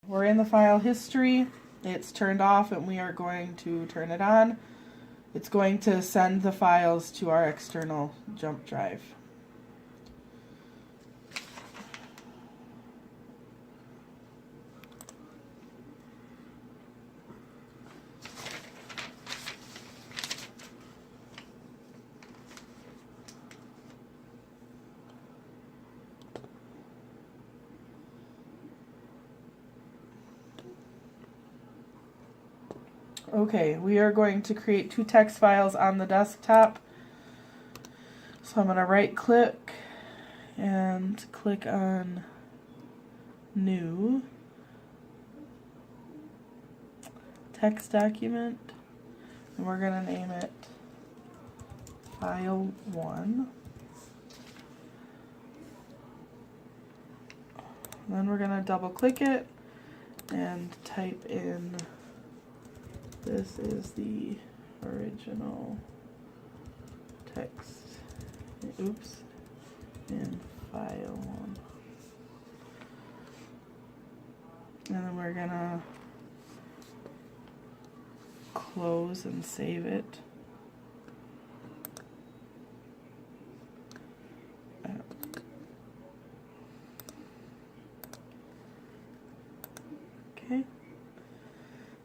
We're in the file history. It's turned off and we are going to turn it on. It's going to send the files to our external jump drive. Okay, we are going to create 2 text files on the desktop. So I'm going to right click and click on New Text Document, and we're going to name it File 1. Then we're going to double click it and type in, this is the original text, oops, in File 1. And then we're gonna close and save it. Okay.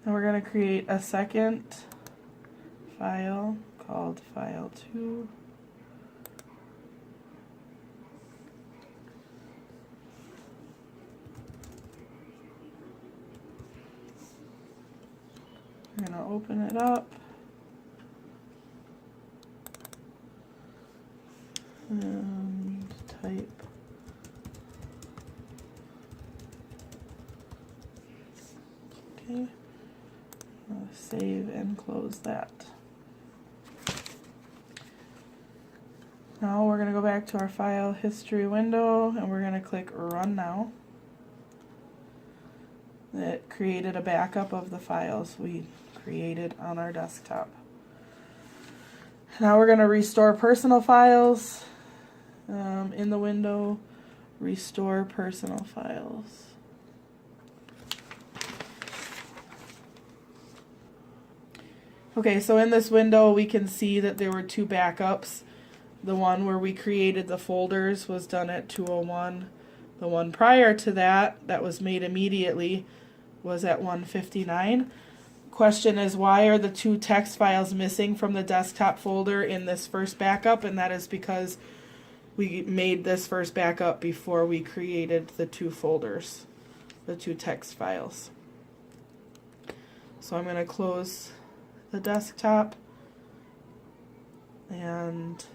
Then we're going to create a second file called File 2. We're going to open it up. And type okay. Save and close that. Now we're going to go back to our file history window and we're going to click Run Now. It created a backup of the files we created on our desktop. Now we're going to restore personal files. In the window, Restore Personal Files. Okay, so in this window we can see that there were 2 backups. The one where we created the folders was done at 2:01. The one prior to that, that was made immediately, was at 1:59. Question is, why are the 2 text files missing from the desktop folder in this first backup? And that is because we made this first backup before we created the 2 folders, the 2 text files. So I'm going to close the desktop and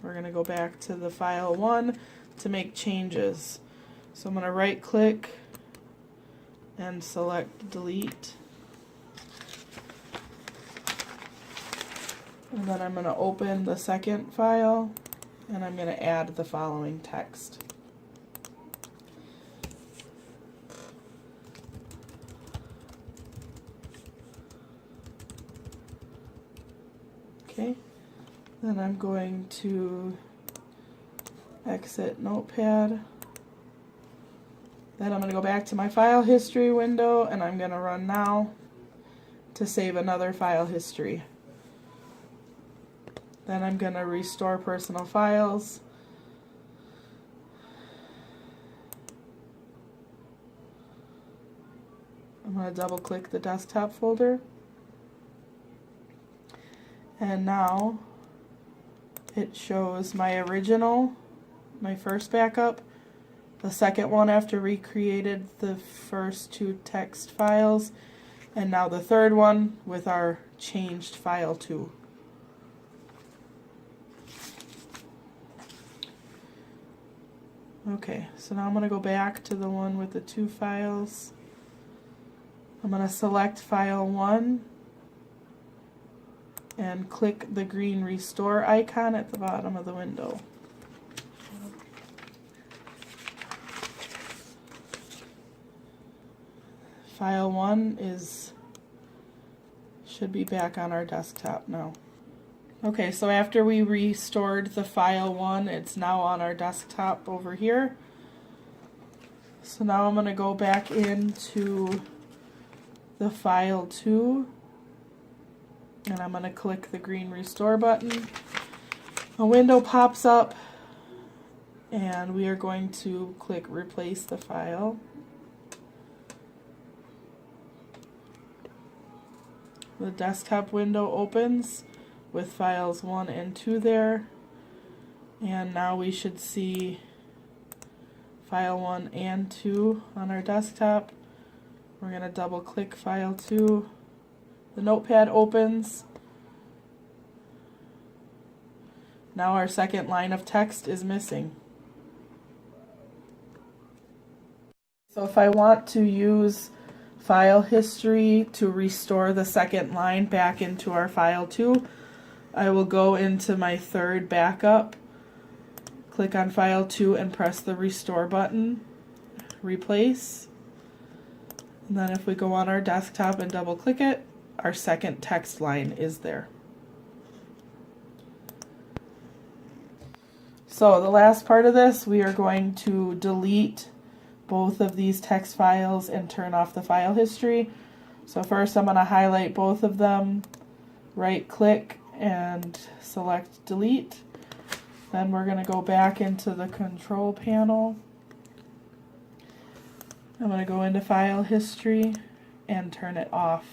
we're going to go back to the File 1 to make changes. So I'm going to right click and select Delete. And then I'm going to open the second file and I'm going to add the following text. Okay, then I'm going to exit Notepad. Then I'm going to go back to my file history window and I'm going to run now to save another file history. Then I'm going to restore personal files. I'm going to double click the desktop folder. And now it shows my original, my first backup, the second one after we created the first 2 text files, and now the third one with our changed File 2. Okay, so now I'm going to go back to the one with the 2 files. I'm going to select File 1 and click the green restore icon at the bottom of the window. File 1 should be back on our desktop now. Okay, so after we restored the File 1, it's now on our desktop over here. So now I'm going to go back into the file 2, and I'm going to click the green restore button. A window pops up, and we are going to click replace the file. The desktop window opens with files 1 and 2 there, and now we should see file 1 and 2 on our desktop. We're going to double click file 2. The notepad opens. Now our second line of text is missing. So if I want to use file history to restore the second line back into our file 2, I will go into my third backup, click on file 2 and press the restore button, replace, and then if we go on our desktop and double click it, our second text line is there. So the last part of this, we are going to delete both of these text files and turn off the file history. So first I'm going to highlight both of them, right click and select delete. Then we're going to go back into the control panel. I'm going to go into file history and turn it off.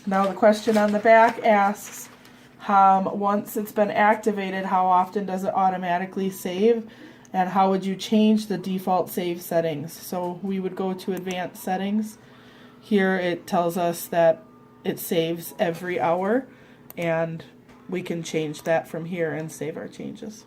Now the question on the back asks, once it's been activated, how often does it automatically save? And how would you change the default save settings? So we would go to advanced settings. Here it tells us that it saves every hour, and we can change that from here and save our changes.